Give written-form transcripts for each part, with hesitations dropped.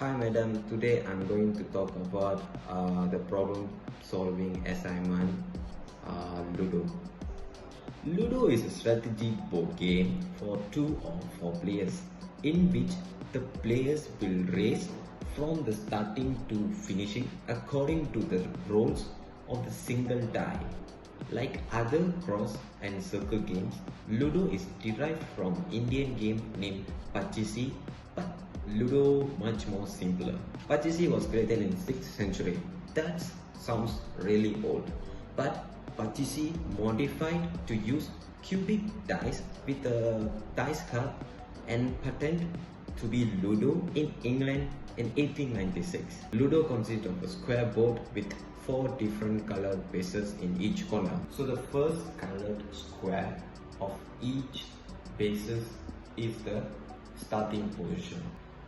Hi madam, today I'm going to talk about the problem solving assignment Ludo. Ludo is a strategy board game for 2 or 4 players in which the players will race from the starting to finishing according to the roles of the single die. Like other cross and circle games, Ludo is derived from Indian game named Pachisi, but Ludo much more simpler. Pachisi was created in 6th century. That sounds really old, but Pachisi modified to use cubic dice with a dice card and patent to be Ludo in England in 1896. Ludo consists of a square board with 4 different colored bases in each corner. So the first colored square of each bases is the starting position.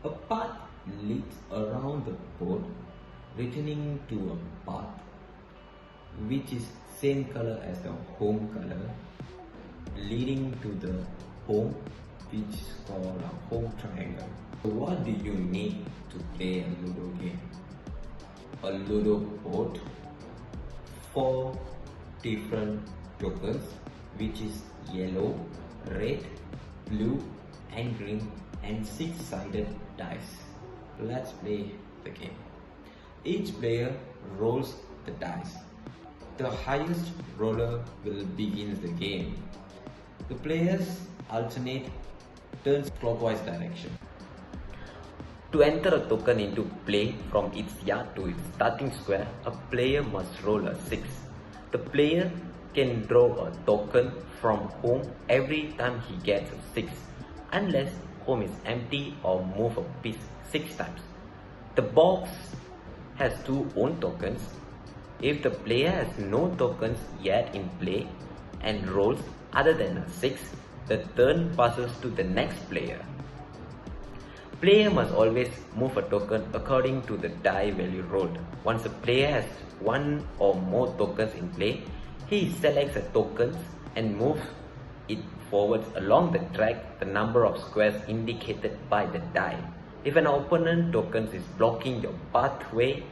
A path leads around the board, returning to a path which is same color as the home color, leading to the home, which is called a home triangle. So what do you need to play a Ludo game? A Ludo board, 4 different tokens, which is yellow, red, blue and green, and 6-sided dice. Let's play the game. Each player rolls the dice. The highest roller will begin the game. The players alternate turns clockwise direction. To enter a token into play from its yard to its starting square, a player must roll a 6. The player can draw a token from home every time he gets a 6, unless home is empty or move a piece 6 times. The box has 2 own tokens. If the player has no tokens yet in play and rolls other than a 6, the turn passes to the next player. Player must always move a token according to the die value rolled. Once a player has 1 or more tokens in play, he selects a token and moves it forwards along the track the number of squares indicated by the die. If an opponent token is blocking your pathway,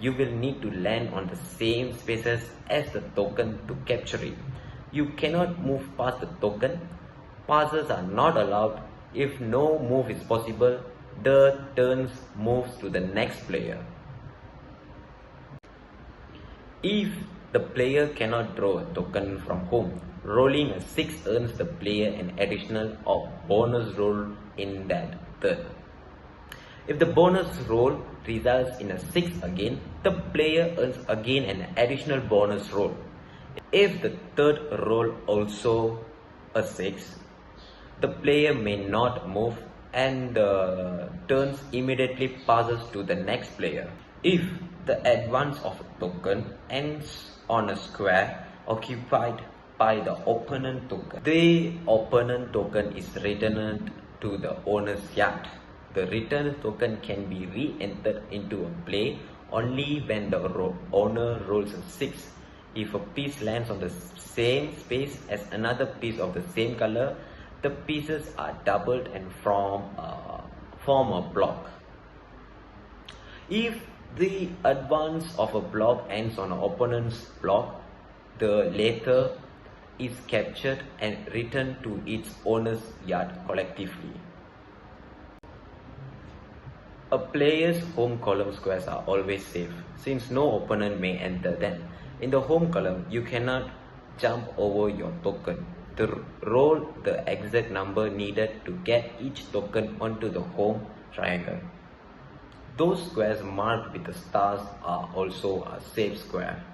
you will need to land on the same spaces as the token to capture it. You cannot move past the token. Passes are not allowed. If no move is possible, the turn moves to the next player. If the player cannot draw a token from home, rolling a 6 earns the player an additional or bonus roll in that turn. If the bonus roll results in a 6 again, the player earns again an additional bonus roll. If the third roll also a 6, the player may not move and the turn immediately passes to the next player. If the advance of a token ends on a square occupied by the opponent token, the opponent token is returned to the owner's yard. The returned token can be re-entered into a play only when the owner rolls a 6. If a piece lands on the same space as another piece of the same color, the pieces are doubled and form a block. If the advance of a block ends on an opponent's block, the latter is captured and returned to its owner's yard collectively. A player's home column squares are always safe, since no opponent may enter them. In the home column, you cannot jump over your token. To roll the exact number needed to get each token onto the home triangle. Those squares marked with the stars are also a safe square.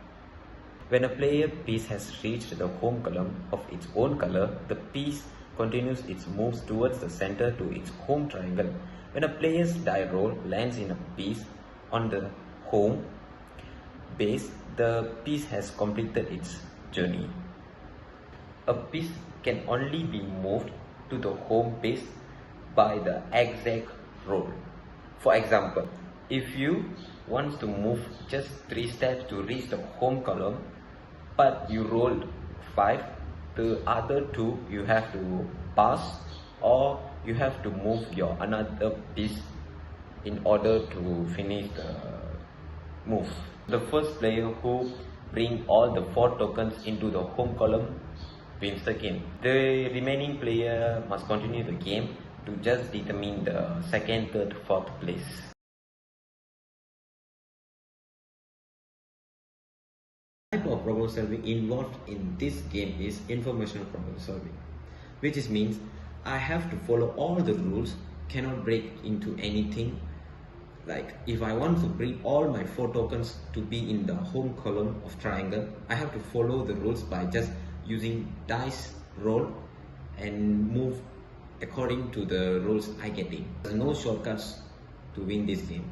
When a player piece has reached the home column of its own color, the piece continues its moves towards the center to its home triangle. When a player's die roll lands in a piece on the home base, the piece has completed its journey. A piece can only be moved to the home base by the exact roll. For example, if you want to move just 3 steps to reach the home column, but you rolled 5, the other 2 you have to pass, or you have to move your another piece in order to finish the move. The first player who bring all the 4 tokens into the home column wins the game. The remaining player must continue the game to just determine the second, third, fourth place. The type of problem solving involved in this game is informational problem solving, which means I have to follow all the rules, cannot break into anything. Like if I want to bring all my 4 tokens to be in the home column of triangle, I have to follow the rules by just using dice roll and move according to the rules I get in. There's no shortcuts to win this game.